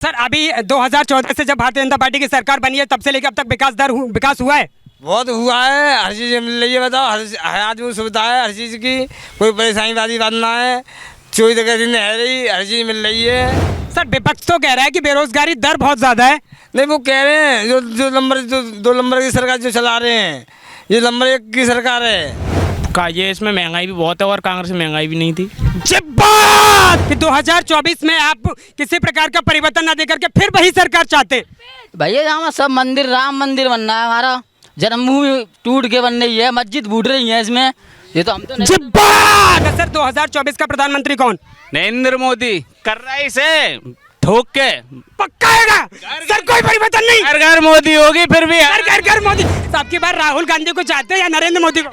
Sir अभी 2014 से जब भारतीय जनता पार्टी की सरकार बनी है तब से लेकर अब तक विकास हुआ है। बहुत हुआ है, हर चीज़ मिल रही है। बताओ, हर आदमी को सुविधा है हर चीज़ की, कोई परेशानी वाली बात ना है। 24 दिन है रही, हर चीज़ मिल रही है। सर विपक्ष तो कह रहा है कि बेरोजगारी दर बहुत ज़्यादा है। नहीं, वो कह रहे हैं जो दो नंबर की सरकार जो चला रहे हैं, ये नंबर 1 की सरकार है। का ये इसमें महंगाई भी बहुत है और कांग्रेस में महंगाई भी नहीं थी। कि 2024 में आप किसी प्रकार का परिवर्तन न देकर के फिर वही सरकार चाहते। भैया यहाँ सब मंदिर, राम मंदिर बनना है, हमारा जन्मभूमि टूट के बन रही है, मस्जिद फूट रही है इसमें। ये तो हम तो सर 2024 का प्रधानमंत्री कौन? नरेंद्र मोदी कर रहा है इसे ठोक के। पक्का है सर, कोई परिवर्तन नहीं। घर घर मोदी होगी फिर भी। घर घर मोदी। आपकी बार राहुल गांधी को चाहते हैं या नरेंद्र मोदी को?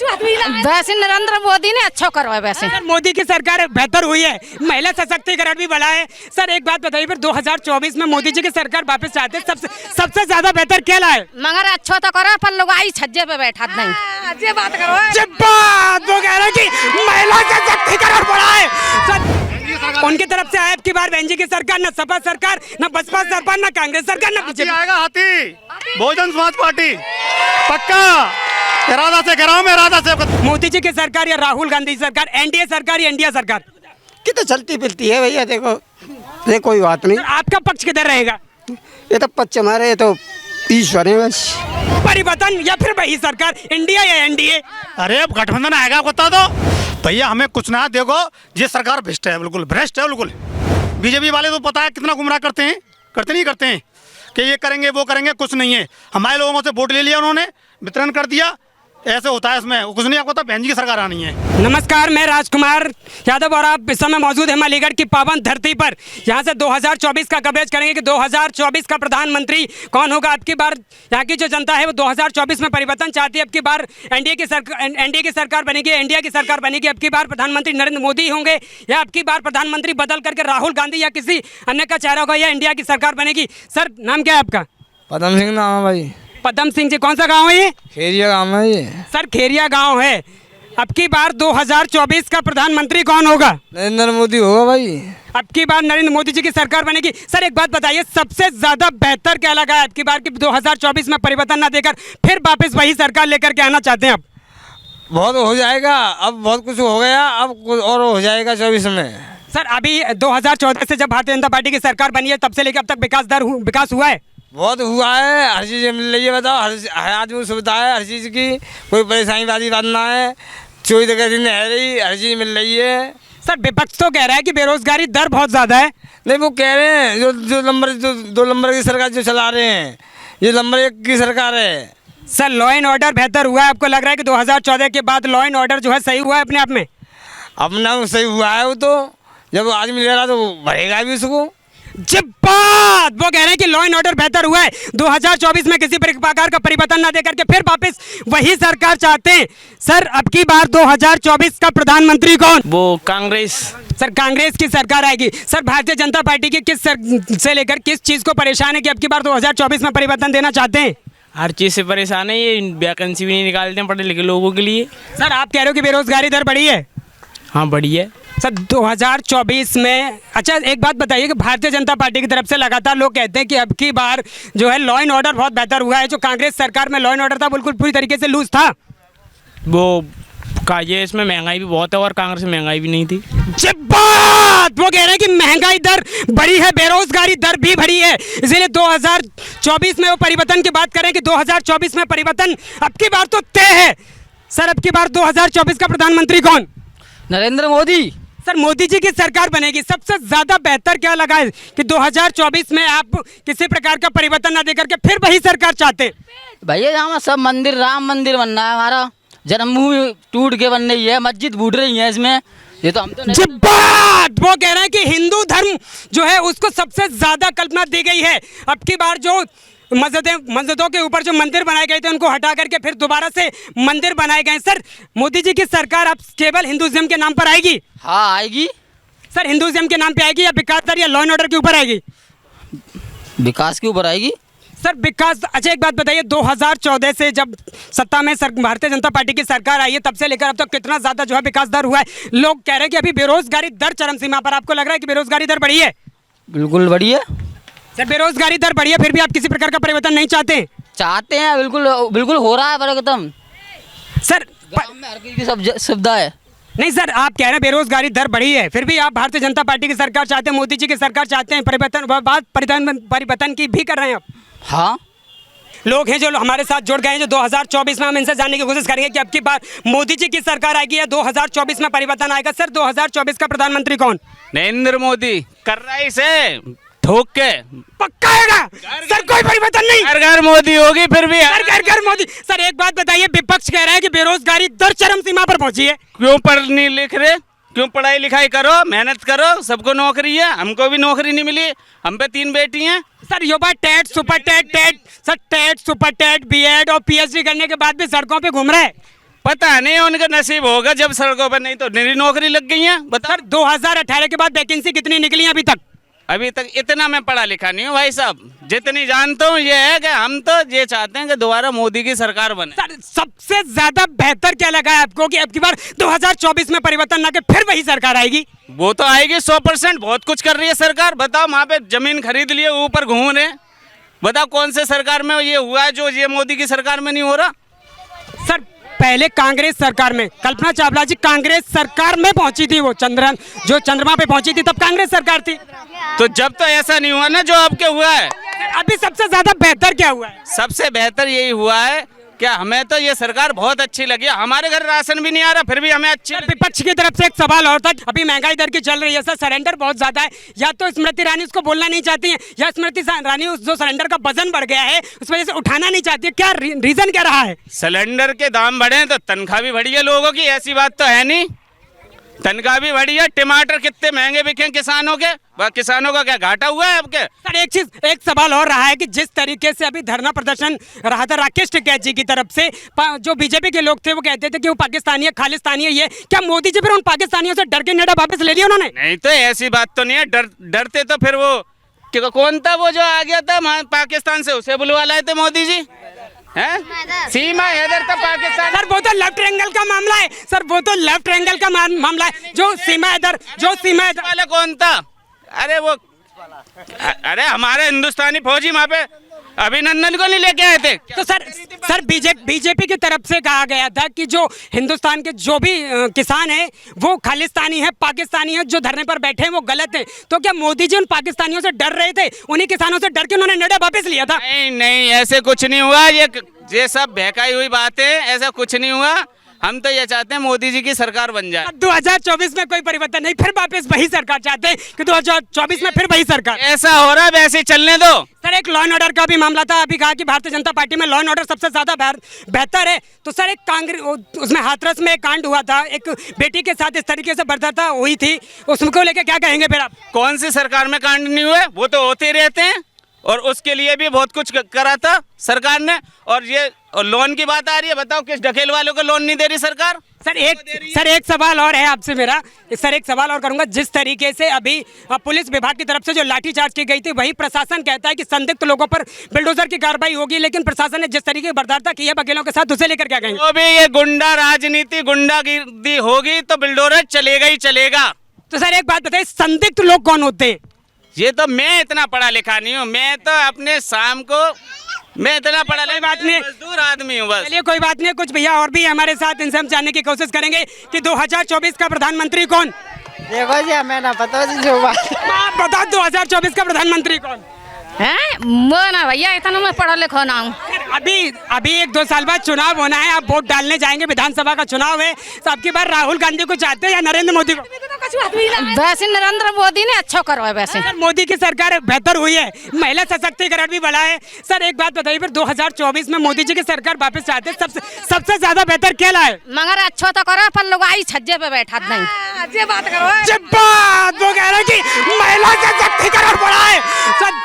वैसे नरेंद्र मोदी ने अच्छा करो है। वैसे सर मोदी की सरकार बेहतर हुई है, महिला सशक्तिकरण भी बढ़ा है। सर एक बात बताइए, फिर 2024 में मोदी जी की सरकार वापस चाहते हैं, सबसे ज्यादा बेहतर क्या लाए? मगर अच्छा तो करो, पर लोग आई छज्जे पे बैठा नहीं। ये बात करो। वो कह रहे हैं कि महिला सशक्तिकरण बढ़ा है। सर उनकी तरफ से आए की बार बहन जी की सरकार, न सपा सरकार, न बसपा सरकार, न कांग्रेस सरकार, न बीजेपी। आएगा हाथी, बहुजन समाज पार्टी पक्का इरादा से कराओ में इरादा से। मोदी जी की सरकार या राहुल गांधी सरकार, एनडीए सरकार या इंडिया सरकार? कि तो चलती फिरती है भैया, देखो ये कोई बात नहीं। आपका पक्ष किधर रहेगा? ये तो पक्ष हमारे, ये तो ईश्वर है बस। परिवर्तन या फिर वही सरकार, इंडिया या एनडीए? अरे अब गठबंधन आएगा, बता दो भैया, हमें कुछ ना। देखो ये सरकार भ्रष्ट है, बिल्कुल भ्रष्ट है बिल्कुल। बीजेपी वाले तो पता है कितना गुमराह करते हैं, करते हैं कि ये करेंगे वो करेंगे, कुछ नहीं है। हमारे लोगों से वोट ले लिया उन्होंने, वितरण कर दिया, ऐसे होता है इसमें कुछ नहीं। आपको तो बहन जी की सरकार आनी है। नमस्कार, मैं राजकुमार यादव और आप इस समय मौजूद हैं अलीगढ़ की पावन धरती पर। यहाँ से 2024 का कवरेज करेंगे कि 2024 का प्रधानमंत्री कौन होगा। अब की बार यहाँ की जो जनता है वो 2024 में परिवर्तन चाहती है। अब की बार एनडीए की सरकार बनेगी, इंडिया की सरकार बनेगी। अब की बार प्रधानमंत्री नरेंद्र मोदी होंगे या अब की बार प्रधानमंत्री बदल करके राहुल गांधी या किसी अन्य का चेहरा होगा या इंडिया की सरकार बनेगी। सर नाम क्या है आपका? पदम सिंह नाम है भाई। पदम सिंह जी, कौन सा गाँव है ये? खेरिया गाँव है ये। सर खेरिया गाँव है। अब की बार 2024 का प्रधानमंत्री कौन होगा? नरेंद्र मोदी होगा भाई। अब की बार नरेंद्र मोदी जी की सरकार बनेगी। सर एक बात बताइए, सबसे ज्यादा बेहतर क्या लगा है अब की बार की 2024 में परिवर्तन ना देकर फिर वापस वही सरकार लेकर के आना चाहते हैं? अब बहुत हो जाएगा, अब बहुत कुछ हो गया, अब कुछ और हो जाएगा 24 में। सर अभी 2014 से जब भारतीय जनता पार्टी की सरकार बनी है तब से लेकर अब तक विकास हुआ है। बहुत हुआ है, हर चीज़ मिल रही है। बताओ, हर आदमी को सुविधा है हर चीज़ की, कोई परेशानी वाली बात ना है। 24 दिन है रही, हर चीज़ मिल रही है। सर विपक्ष तो कह रहा है कि बेरोजगारी दर बहुत ज़्यादा है। नहीं, वो कह रहे हैं जो दो नंबर की सरकार जो चला रहे हैं, ये नंबर 1 की सरकार है। सर लॉ एंड ऑर्डर बेहतर हुआ है? आपको लग रहा है कि 2014 के बाद लॉ एंड ऑर्डर जो है सही हुआ है अपने आप में? अपना सही हुआ है, वो तो जब आदमी ले रहा तो भरेगा भी उसको। वो कह रहे हैं कि लॉ एंड ऑर्डर बेहतर हुआ है। 2024 में किसी प्रकार का परिवर्तन न देकर के फिर वापस वही सरकार चाहते हैं। सर अब की बार 2024 का प्रधानमंत्री कौन? वो कांग्रेस। सर कांग्रेस की सरकार आएगी। सर भारतीय जनता पार्टी की किस से लेकर किस चीज को परेशान है कि अब की बार 2024 में परिवर्तन देना चाहते हैं? हर चीज़ से परेशान है, ये वैकेंसी भी नहीं निकालते हैं पढ़े लिखे लोगों के लिए। सर आप कह रहे हो कि बेरोजगारी दर बढ़ी है? हाँ बढ़ी है सर 2024 में। अच्छा एक बात बताइए कि भारतीय जनता पार्टी की तरफ से लगातार लोग कहते हैं कि अब की बार जो है लॉ एंड ऑर्डर बहुत बेहतर हुआ है। जो कांग्रेस सरकार में लॉ एंड ऑर्डर था बिल्कुल पूरी तरीके से लूज था। वो का ये इसमें महंगाई भी बहुत है और कांग्रेस में महंगाई भी नहीं थी। वो कह रहे हैं कि महंगाई दर बढ़ी है, बेरोजगारी दर भी बढ़ी है, इसलिए 2024 में वो परिवर्तन की बात करें कि 2024 में परिवर्तन अब की बार तो तय है। सर अब की बार 2024 का प्रधानमंत्री कौन? नरेंद्र मोदी। सर मोदी जी की सरकार बनेगी। सबसे ज्यादा बेहतर क्या लगा है कि 2024 में आप किसी प्रकार का परिवर्तन न देकर के फिर वही सरकार चाहते हैं? भैया यहाँ सब मंदिर, राम मंदिर बनना है, हमारा जन्मभूमि टूट के बन रही है, मस्जिद फूट रही है इसमें। ये तो हम तो वो कह रहे हैं कि हिंदू धर्म जो है उसको सबसे ज्यादा कल्पना दी गई है। अब की बार जो मस्जिदों के ऊपर जो मंदिर बनाए गए थे उनको हटा करके फिर दोबारा से मंदिर बनाए गए। सर मोदी जी की सरकार अब केवल हिंदुइज्म के नाम पर आएगी? हाँ आएगी। सर हिंदुइज्म के नाम पे आएगी या विकास दर या लॉ एंड ऑर्डर के ऊपर आएगी? विकास के ऊपर आएगी सर विकास। अच्छा एक बात बताइए, 2014 से जब सत्ता में भारतीय जनता पार्टी की सरकार आई है तब से लेकर अब तक कितना ज्यादा जो है विकास दर हुआ है? लोग कह रहे हैं कि अभी बेरोजगारी दर चरम सीमा पर। आपको लग रहा है कि बेरोजगारी दर बढ़ी है? बिल्कुल बढ़ी है। सर बेरोजगारी दर बढ़ी है, फिर भी आप किसी प्रकार का परिवर्तन नहीं चाहते? चाहते हैं, बिल्कुल बिल्कुल हो रहा है पर एकदम सर गाँव में हर चीज़ की सब सुविधा है। नहीं सर, आप कह रहे हैं बेरोजगारी दर बढ़ी है, फिर भी आप भारतीय जनता पार्टी की सरकार चाहते हैं, मोदी जी की सरकार चाहते हैं, परिवर्तन की भी कर रहे हैं आप। हाँ, लोग हैं जो हमारे साथ जुड़ गए हैं, जो 2024 में हम इनसे जानने की कोशिश करेंगे कि अब की बार मोदी जी की सरकार आएगी या 2024 में परिवर्तन आएगा। सर 2024 का प्रधानमंत्री कौन? नरेंद्र मोदी कर रहा है इसे ठोक के। पक्का आएगा सर, कोई परिवर्तन नहीं। घर घर मोदी होगी फिर भी। घर घर मोदी। सर एक बात बताइए, विपक्ष कह रहा है कि बेरोजगारी दर चरम सीमा पर पहुंची है। क्यों पढ़ नहीं लिख रहे? क्यों पढ़ाई लिखाई करो, मेहनत करो, सबको नौकरी है, हमको भी नौकरी नहीं मिली, हम पे 3 बेटी हैं। सर युवा TET super TET super TET BEd और पीएचडी करने के बाद भी सड़कों पे घूम रहे हैं। पता नहीं उनका नसीब होगा जब सड़कों पर, नहीं तो मेरी नौकरी लग गई है। बता सर 2018 के बाद वैकेंसी कितनी निकली है अभी तक? अभी तक इतना मैं पढ़ा लिखा नहीं हूँ भाई साहब, जितनी जानता हूँ ये है कि हम तो ये चाहते हैं कि दोबारा मोदी की सरकार बने। सर सबसे ज्यादा बेहतर क्या लगा है आपको कि अब की बार 2024 में परिवर्तन ना के फिर वही सरकार आएगी? वो तो आएगी 100%, बहुत कुछ कर रही है सरकार। बताओ वहाँ पे जमीन खरीद लिए, ऊपर घूम रहे, बताओ कौन से सरकार में ये हुआ है जो ये मोदी की सरकार में नहीं हो रहा? सर पहले कांग्रेस सरकार में कल्पना चावला जी कांग्रेस सरकार में पहुंची थी, वो चंद्रमा पे पहुंची थी, तब कांग्रेस सरकार थी। तो जब तो ऐसा नहीं हुआ ना जो अब के हुआ है। अभी सबसे ज्यादा बेहतर क्या हुआ है? सबसे बेहतर यही हुआ है कि हमें तो ये सरकार बहुत अच्छी लगी। हमारे घर राशन भी नहीं आ रहा, फिर भी हमें अच्छी। विपक्ष की तरफ से एक सवाल और था, अभी महंगाई दर की चल रही है सर, सरेंडर बहुत ज्यादा है, या तो स्मृति ईरानी उसको बोलना नहीं चाहती है, या स्मृति ईरानी उस जो सरेंडर का वजन बढ़ गया है उस वजह से उठाना नहीं चाहती है, क्या रीजन क्या रहा है? सिलेंडर के दाम बढ़े तो तनख्वाह भी बढ़ी है लोगों की, ऐसी बात तो है नहीं। तनख्वाह भी बढ़ी है। टमाटर कितने महंगे बिके किसानों के, किसानों का क्या घाटा हुआ है आपके? सर एक सवाल और रहा है कि जिस तरीके से अभी धरना प्रदर्शन रहा था राकेश टिकैत जी की तरफ से, जो बीजेपी के लोग थे वो कहते थे कि वो पाकिस्तानी है, खालिस्तानी है, ये क्या मोदी जी फिर उन पाकिस्तानियों से डर के नेड़ा वापस ले लिया उन्होंने? नहीं तो ऐसी बात तो नहीं है, डरते तो फिर वो कौन था वो जो आ गया था पाकिस्तान से, उसे बुलवा लाए थे मोदी जी हैं? सीमा हैदर था पाकिस्तान। सर वो तो लेफ्ट एंगल का मामला है, सर वो तो लेफ्ट एंगल का मामला है। जो सीमा हैदर वाला कौन था? अरे हमारे हिंदुस्तानी फौजी वहाँ पे अभिनंदन को नहीं लेके आए थे। तो सर बीजेपी की तरफ से कहा गया था कि जो हिंदुस्तान के जो भी किसान हैं वो खालिस्तानी है, पाकिस्तानी है, जो धरने पर बैठे हैं वो गलत है। तो क्या मोदी जी उन पाकिस्तानियों से डर रहे थे, उन्हीं किसानों से डर के उन्होंने नेड़ा वापस लिया था? नहीं ऐसे कुछ नहीं हुआ, ये सब बहकाई हुई बातें, ऐसा कुछ नहीं हुआ। हम तो ये चाहते हैं मोदी जी की सरकार बन जाए। 2024 में कोई परिवर्तन नहीं, फिर वापस वही सरकार चाहते हैं कि 2024 में फिर वही सरकार। ऐसा हो रहा है वैसे चलने दो। सर एक लॉ एंड ऑर्डर का भी मामला था, अभी कहा कि भारतीय जनता पार्टी में लॉ एंड ऑर्डर सबसे ज्यादा बेहतर है। तो सर एक कांग्रेस उसमें हाथरस में एक कांड हुआ था, एक बेटी के साथ इस तरीके से बर्बरता हुई थी, उसको लेकर क्या कहेंगे फिर आप? कौन सी सरकार में कांड नहीं हुए? वो तो होते रहते हैं, और उसके लिए भी बहुत कुछ करा था सरकार ने। और ये लोन की बात आ रही है, बताओ किस ढकेल वालों को लोन नहीं दे रही सरकार? सर एक सवाल और है आपसे मेरा, सर एक सवाल और करूंगा। जिस तरीके से अभी पुलिस विभाग की तरफ से जो लाठीचार्ज की गई थी, वही प्रशासन कहता है कि संदिग्ध लोगों पर बुलडोजर की कार्रवाई होगी, लेकिन प्रशासन ने जिस तरीके की बर्दाश्त की है वकीलों के साथ, उसे लेकर क्या कहेंगे? तो भी ये गुंडा राजनीति, गुंडागिर्दी होगी तो बुलडोजर चलेगा ही चलेगा। तो सर एक बात बताइए, संदिग्ध लोग कौन होते हैं? ये तो मैं इतना पढ़ा लिखा नहीं हूँ, मैं तो अपने शाम को मैं इतना पढ़ा लिखा बात नहीं, मजदूर आदमी हूँ बस। चलिए कोई बात नहीं, कुछ भैया और भी हमारे साथ, इनसे हम जानने की कोशिश करेंगे कि 2024 का प्रधानमंत्री कौन? देखो जी हमें ना पता जी जो बात आप बताओ 2024 का प्रधानमंत्री कौन हैं? वो ना भैया इतना मैं पढ़ा लिखा ना हूँ। अभी 1-2 साल बाद चुनाव होना है, आप वोट डालने जाएंगे, विधानसभा का चुनाव है, तो आपकी बार राहुल गांधी को चाहते हैं या नरेंद्र मोदी को? वैसे नरेंद्र मोदी ने अच्छा करो है। वैसे सर मोदी की सरकार बेहतर हुई है, महिला सशक्तिकरण भी बढ़ा है। सर एक बात बताइए, फिर 2024 में मोदी जी की सरकार वापस चाहते हैं, सबसे ज्यादा बेहतर क्या लाए? मगर अच्छा तो करो, पर लोग आई छज्जे पे बैठा नहीं। ये बात करो, वो कह रहे हैं कि महिला सशक्तिकरण बढ़ा है। सर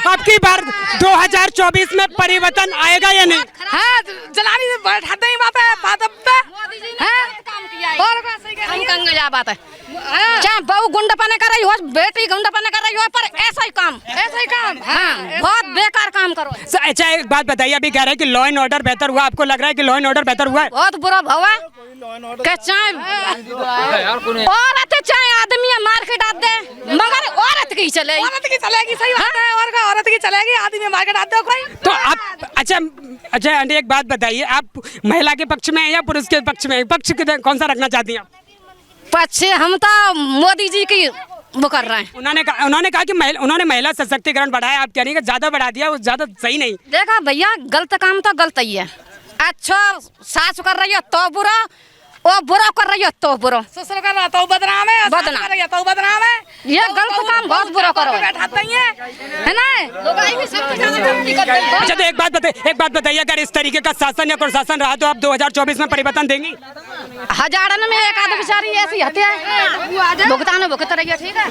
आपकी बार 2024 में परिवर्तन आएगा या नहीं? हाँ जलानी से बैठा नहीं बात है, हम कंगे जा बात है। चाहे बहू गुंडापने कर रही हो, बेटी गुंडापने कर रही हो, पर ऐसा ही काम हाँ बहुत बेकार काम करो। सर अच्छा एक बात बताइए, अभी कह रहे हैं कि लॉ एंड ऑर्डर बेहतर हुआ, आपको लग रहा है कि लॉ एंड ऑर्डर बेहतर हुआ है? बहुत बुरा भाव है कि चाहे औरत चाहे आदमी मार के डाल दे, मगर औरत की चलेगी, औरत की चलेगी, सही बात है, और का औरत की चलेगी, आदमी मार के डाल दे कोई। तो आप अच्छा आंटी एक बात बताइए, आप महिला के पक्ष में हैं या पुरुष के पक्ष में हैं? पक्ष कौन सा रखना चाहती हैं आप? पक्ष हम तो मोदी जी की वो कर रहे हैं। उन्होंने कहा कि उन्होंने महिला सशक्तिकरण बढ़ाया, आप कह रही हैं कि ज्यादा बढ़ा दिया, वो ज्यादा सही नहीं। देखा भैया, गलत काम तो गलत ही है। अच्छा सास कर रही हो तो बुरा, और बुरा कर रही हो तो बुरा, ससुर कर रहा तो बदनाम है, बदनाम कर रही हो तो बदनाम है। ये गलत काम बहुत बुरा करो है ना। अच्छा तो एक बात बताइए, अगर इस तरीके का शासन या प्रशासन रहा तो आप 2024 में परिवर्तन देंगी? हजारों में एक आध बेचारी ऐसी हत्या भुगतान भुगत रही है, ठीक है।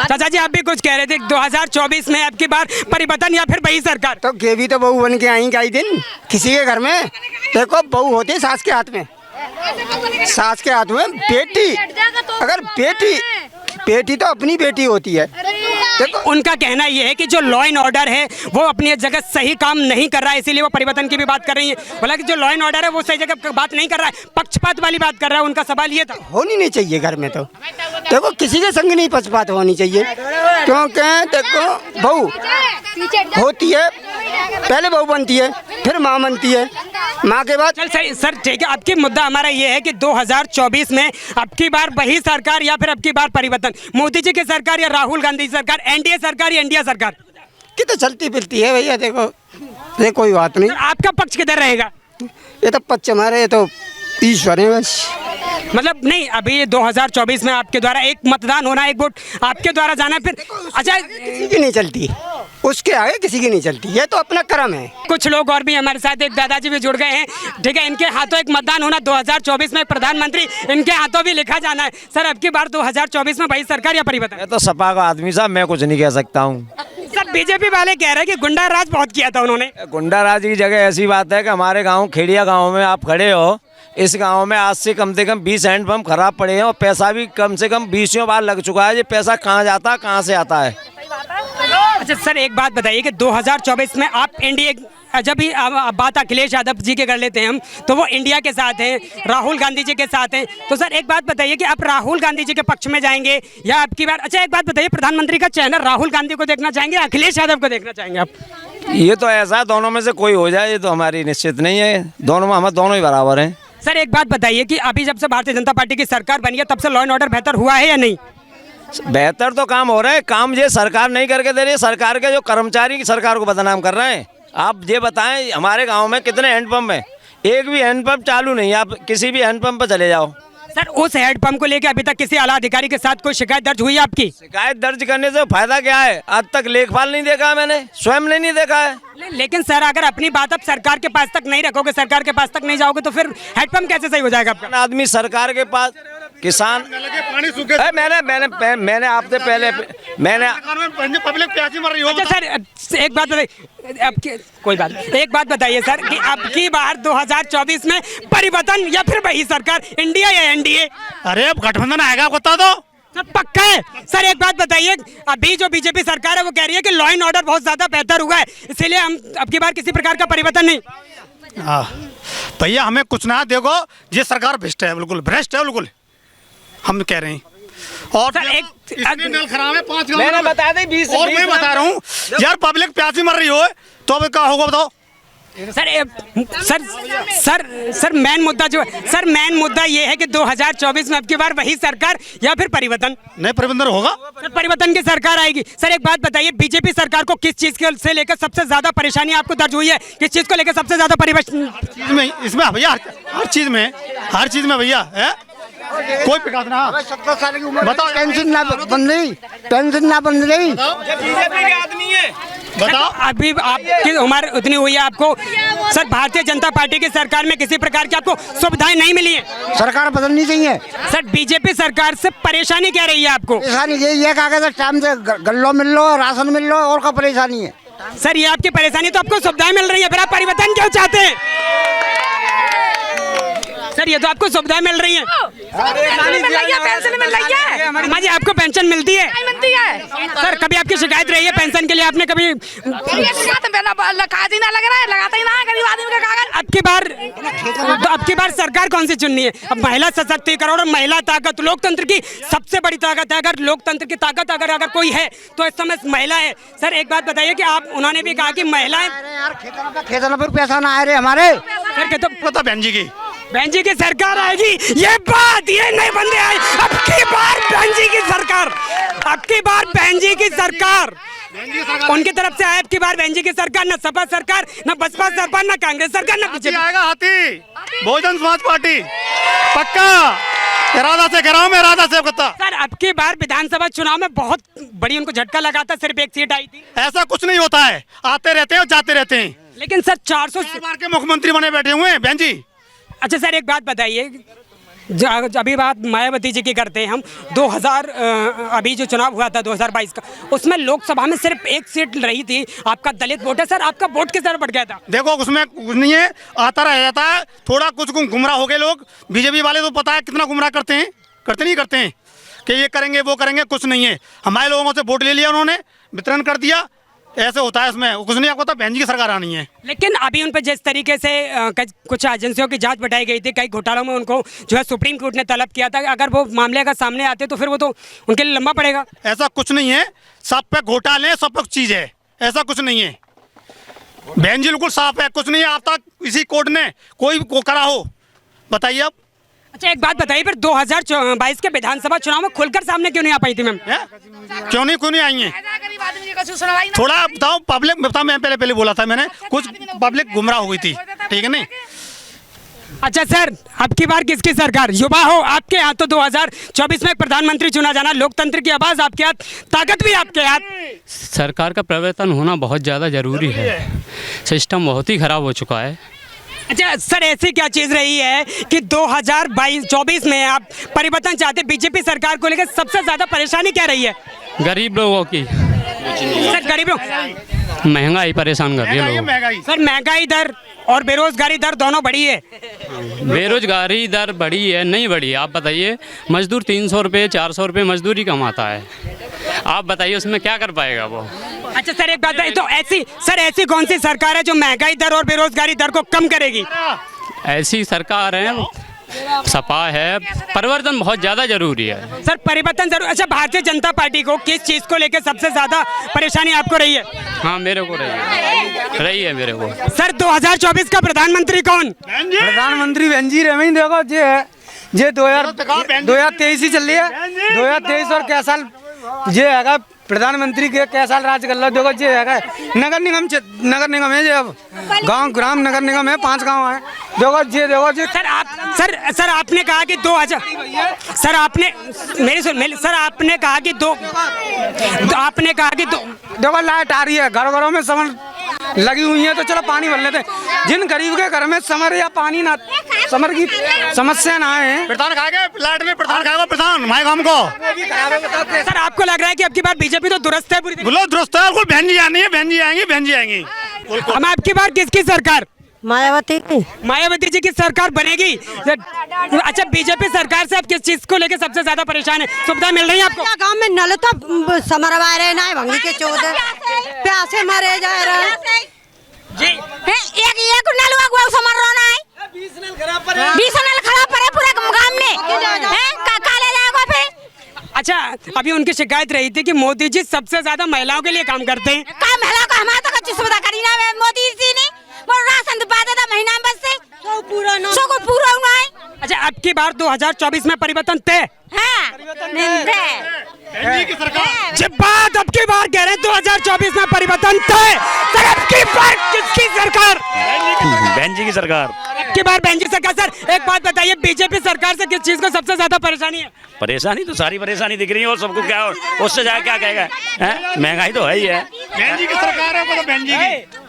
चाचा जी आप भी कुछ कह रहे थे, 2024 में आपकी बार परिवर्तन या फिर वही सरकार? तो ये भी तो बहू बन के आई कई दिन किसी के घर में। देखो बहू होती है सास के हाथ में, सास के हाथ में बेटी, अगर बेटी तो अपनी बेटी होती है। देखो उनका कहना यह है कि जो लॉ एंड ऑर्डर है वो अपनी जगह सही काम नहीं कर रहा है, इसीलिए वो परिवर्तन की भी बात कर रही है। बोला कि जो लॉ एंड ऑर्डर है वो सही जगह बात नहीं कर रहा है, पक्षपात वाली बात कर रहा है। उनका सवाल ये था, होनी नहीं चाहिए घर में। तो देखो किसी के संग नहीं पक्षपात होनी चाहिए, क्योंकि देखो बहू होती है, पहले बहू बनती है, फिर माँ बनती है, माँ के बाद। चल सही सर ठीक है, आपकी मुद्दा हमारा ये है कि 2024 में अब की बार वही सरकार या फिर अब की बार परिवर्तन, मोदी जी की सरकार या राहुल गांधी सरकार, एनडीए सरकार या इंडिया सरकार? कि तो चलती फिरती है भैया, देखो ये कोई बात नहीं। आपका पक्ष किधर रहेगा? ये तो पक्ष हमारे, ये तो ईश्वर है बस। मतलब नहीं, अभी 2024 में आपके द्वारा एक मतदान होना, एक वोट आपके द्वारा जाना, फिर अच्छा किसी की नहीं चलती, उसके आगे किसी की नहीं चलती, ये तो अपना कर्म है। कुछ लोग और भी हमारे साथ, एक दादाजी भी जुड़ गए हैं, ठीक है, इनके हाथों एक मतदान होना 2024 में, प्रधानमंत्री इनके हाथों भी लिखा जाना है। सर अब की बार 2024 में वही सरकार या परिवर्तन? मैं तो सपा का आदमी साहब, मैं कुछ नहीं कह सकता हूँ। सर बीजेपी वाले कह रहे हैं कि गुंडा राज बहुत किया था उन्होंने। गुंडा राज की जगह ऐसी बात है कि हमारे गाँव खेड़िया गाँव में आप खड़े हो, इस गांव में आज से कम 20 हैंडपम्प खराब पड़े हैं और पैसा भी कम से कम 20 बार लग चुका है। ये पैसा कहाँ जाता है, कहाँ से आता है? अच्छा सर एक बात बताइए कि 2024 में आप एनडीए, जब भी बात अखिलेश यादव जी के कर लेते हैं हम, तो वो इंडिया के साथ हैं, राहुल गांधी जी के साथ हैं, तो सर एक बात बताइए कि आप राहुल गांधी जी के पक्ष में जाएंगे या आपकी बार, अच्छा एक बात बताइए, प्रधानमंत्री का चैनल राहुल गांधी को देखना चाहेंगे या अखिलेश यादव को देखना चाहेंगे आप? ये तो ऐसा है, दोनों में से कोई हो जाए, ये तो हमारी निश्चित नहीं है, दोनों में हम दोनों ही बराबर हैं। सर एक बात बताइए कि अभी जब से भारतीय जनता पार्टी की सरकार बनी है तब से लॉ एंड ऑर्डर बेहतर हुआ है या नहीं? बेहतर तो काम हो रहा है, काम ये सरकार नहीं करके दे रही है, सरकार के जो कर्मचारी की सरकार को बदनाम कर रहे हैं। आप ये बताएं हमारे गांव में कितने हैंडपम्प हैं, एक भी हैंडपम्प चालू नहीं है। आप किसी भी हैंडपम्प पर चले जाओ। सर उस हैंडपंप को लेकर अभी तक किसी आला अधिकारी के साथ कोई शिकायत दर्ज हुई है आपकी? शिकायत दर्ज करने से फायदा क्या है? आज तक लेखपाल नहीं देखा, मैंने स्वयं ने नहीं देखा है। लेकिन सर अगर अपनी बात आप सरकार के पास तक नहीं रखोगे, सरकार के पास तक नहीं जाओगे, तो फिर हैंडपंप कैसे सही हो जाएगा आपका? आदमी सरकार के पास, किसान मैंने आपसे पहले पब्लिक प्यासी मर रही हो। अच्छा सर एक बात बताइए, आपकी कोई बात, एक बात बताइए सर कि अब की बार 2024 में परिवर्तन या फिर वही सरकार, इंडिया या एनडीए? अरे अब गठबंधन आएगा बता दो। सर पक्का है? सर एक बात बताइए, अभी जो बीजेपी सरकार है वो कह रही है कि लॉ एंड ऑर्डर बहुत ज्यादा बेहतर हुआ है, इसीलिए हम अब की बार किसी प्रकार का परिवर्तन नहीं। भैया हमें कुछ ना, देखो ये सरकार भ्रष्ट है, बिल्कुल भ्रष्ट है, बिल्कुल हम कह रहे हैं। और सर एक नल खराब है 5 मैंने बता दी 20 और मैं बता रहा हूँ यार, पब्लिक प्यासी मर रही हो तो अब क्या होगा बताओ? सर मेन मुद्दा ये है कि 2024 में अब की बार वही सरकार या फिर परिवर्तन? नहीं, परिवर्तन होगा सर, परिवर्तन की सरकार आएगी। सर एक बात बताइए, बीजेपी सरकार को किस चीज से लेकर सबसे ज्यादा परेशानी आपको दर्ज हुई है? किस चीज को लेकर सबसे ज्यादा परिवर्तन? इसमें भैया हर चीज में भैया है, कोई पिकात ना। 70 साल की उम्र बताओ, पेंशन ना बन रही, बीजेपी के आदमी है। बताओ अभी आपकी उम्र उतनी हुई है, आपको सर भारतीय जनता पार्टी की सरकार में किसी प्रकार की आपको सुविधाएं नहीं मिली है? सरकार बदलनी चाहिए। सर बीजेपी सरकार से परेशानी क्या रही है आपको? परेशानी यही है, कागज टाइम से गल्लो मिल लो, राशन मिल लो, और क्या परेशानी है? सर ये आपकी परेशानी, तो आपको सुविधाएं मिल रही है, फिर आप परिवर्तन क्यों चाहते हैं? सर ये तो आपको सुविधा मिल रही है। पेंशन मिल रही है। अम्मा जी आपको पेंशन मिलती है? नहीं मिलती है। सर कभी आपकी शिकायत रही है पेंशन के लिए? आपने कभी कागज ही ना लग रहा है, लगाता ही ना है गरीब आदमी का कागज। अब की बार सरकार कौन सी चुननी है? अब महिला सशक्तिकरण और महिला ताकत लोकतंत्र की सबसे बड़ी ताकत है। अगर लोकतंत्र की ताकत अगर कोई है तो इस समय महिला है। सर एक बात बताइए कि आप, उन्होंने भी कहा कि महिलाएं खेतों पर पैसा ना आए रे हमारे। सर कहते पता बहन जी की सरकार आएगी, ये बात ये नहीं बंदे आए। अब की बार बहन जी की सरकार, अब की बार बहन जी की सरकार उनकी तरफ से आए। अब की बार बहन जी की सरकार, न सपा सरकार, न बसपा सरकार, न कांग्रेस सरकार, न बीजेपी। आएगा हाथी, बहुजन समाज पार्टी पक्का, इरादा से कह रहा हूं मैं, इरादा से करता। सर अब की बार विधानसभा चुनाव में बहुत बड़ी उनको झटका लगा था, सिर्फ एक सीट आई थी। ऐसा कुछ नहीं होता है, आते रहते हैं और जाते रहते हैं। लेकिन सर 400 बार के मुख्यमंत्री बने बैठे हुए हैं बहन जी। अच्छा सर एक बात बताइए, अभी बात मायावती जी की करते हैं हम। 2000 अभी जो चुनाव हुआ था 2022 का, उसमें लोकसभा में सिर्फ एक सीट रही थी। आपका दलित वोट है सर, आपका वोट किस तरह बढ़ गया था? देखो उसमें कुछ नहीं है, आता रह जाता है। थोड़ा कुछ गुमराह हो गए लोग, बीजेपी वाले तो पता है कितना गुमराह करते हैं, करते नहीं करते हैं कि ये करेंगे वो करेंगे, कुछ नहीं है। हमारे लोगों से वोट ले लिया उन्होंने, वितरण कर दिया, ऐसे होता है इसमें। कुछ नहीं, आपको तो बहन जी की सरकार आनी है। लेकिन अभी उन पर जिस तरीके से कुछ एजेंसियों की जांच बढ़ाई गई थी, कई घोटालों में उनको जो है सुप्रीम कोर्ट ने तलब किया था, अगर वो मामले अगर सामने आते तो फिर वो तो उनके लिए लंबा पड़ेगा। ऐसा कुछ नहीं है, सब पे घोटाले, सब पे चीज है, ऐसा कुछ नहीं है। बहन जी बिल्कुल साफ है, कुछ नहीं है। आप तक इसी कोर्ट ने कोई को करा हो, बताइए आप। अच्छा एक बात बताइए, फिर 2022 के विधानसभा चुनाव में खुलकर सामने क्यों नहीं आ पाई थी मैम? क्यों नहीं आई है? गरीब आदमी की कुछ सुनवाई ना। थोड़ा बताओ, पब्लिक बताओ, मैं पहले बोला था मैंने, कुछ पब्लिक गुमराह हो गई थी, ठीक है नहीं? अच्छा सर अब की बार किसकी सरकार? युवा हो आपके हाथ, तो 2024 में प्रधानमंत्री चुना जाना, लोकतंत्र की आवाज आपके हाथ, ताकत भी आपके हाथ। सरकार का परिवर्तन होना बहुत ज़्यादा ज़रूरी है, सिस्टम बहुत ही ख़राब हो चुका है। अच्छा सर ऐसी क्या चीज रही है कि 2024 में आप परिवर्तन चाहते? बीजेपी सरकार को लेकर सबसे ज्यादा परेशानी क्या रही है? गरीब लोगों की सर गरीब लोग, महंगाई परेशान कर रही है लोगों। सर महंगाई दर और बेरोजगारी दर दोनों बढ़ी है। बेरोजगारी दर बढ़ी है, नहीं बढ़ी है? आप बताइए, मजदूर 300 रुपये 400 रुपये मजदूरी कमाता है, आप बताइए उसमें क्या कर पाएगा वो? अच्छा सर एक बात है, तो ऐसी कौन सी सरकार है जो महंगाई दर और बेरोजगारी दर को कम करेगी? ऐसी सरकार है, सपा है। परिवर्तन बहुत ज़्यादा जरूरी है सर, परिवर्तन जरूर। अच्छा भारतीय जनता पार्टी को किस चीज़ को लेकर सबसे ज़्यादा परेशानी आपको रही है? हाँ मेरे को रही है मेरे को। सर 2024 का प्रधानमंत्री कौन? प्रधानमंत्री बहन जी रहे। देखो जे है, जे 2023 ही चल रही है, 2023 और क्या साल जे है प्रधानमंत्री के क्या साल राज कर लो। देखो जे है नगर निगम है, जे अब गांव ग्राम नगर निगम है, 5 गांव है। देखो जे सर आपने कहा कि 2000 सर आपने आपने कहा कि देखो लाइट आ रही है, घर घरों में समर लगी हुई है, तो चलो पानी भर लेते हैं। जिन गरीब के घर में समर या पानी ना, समर की समस्या ना है, प्रधान खाएगा लाइट में, प्रधान खाएगा प्रधान हमारे गांव को। सर आपको लग रहा है कि अब की बार बीजेपी तो दुरुस्त है? पूरी दुरुस्त है, बहन जी आनी है, बहन जी आएंगी। हम आपकी बार किसकी सरकार? मायावती जी की सरकार बनेगी। अच्छा बीजेपी सरकार से आप किस चीज को लेकर सबसे ज्यादा परेशान है? सुविधा मिल रही है आपको? गांव में नल तो समरवा रहे ना, भंगी के चौदह प्यासे मरे जा रहे जी। एक नल हुआ समर रहा है, 20 नल खराब पड़े पूरे गांव में, काले जाएगा फिर। अच्छा अभी उनकी शिकायत रही थी कि मोदी जी सबसे ज्यादा महिलाओं के लिए काम करते हैं। का महिला को हमारा तो कुछ सुविधा करी ना मोदी जी ने, वो राशन दिलाता था महीना में, बस से सो को पूरा हुआ है। अच्छा अब की बार 2024 में परिवर्तन तय? की सरकार जब बात अब की बार कह रहे हैं 2024 में परिवर्तन तय, सर अब की बार किसकी सरकार? बहन जी की सरकार। अब की बार बहन जी सरकार। सर एक बात बताइए, बीजेपी सरकार से किस चीज को सबसे ज्यादा परेशानी है? परेशानी तो सारी परेशानी दिख रही है, और सबको क्या, उससे जाके क्या कहेगा? महंगाई तो है ही है। बहन जी की सरकार है, तो बहन जी की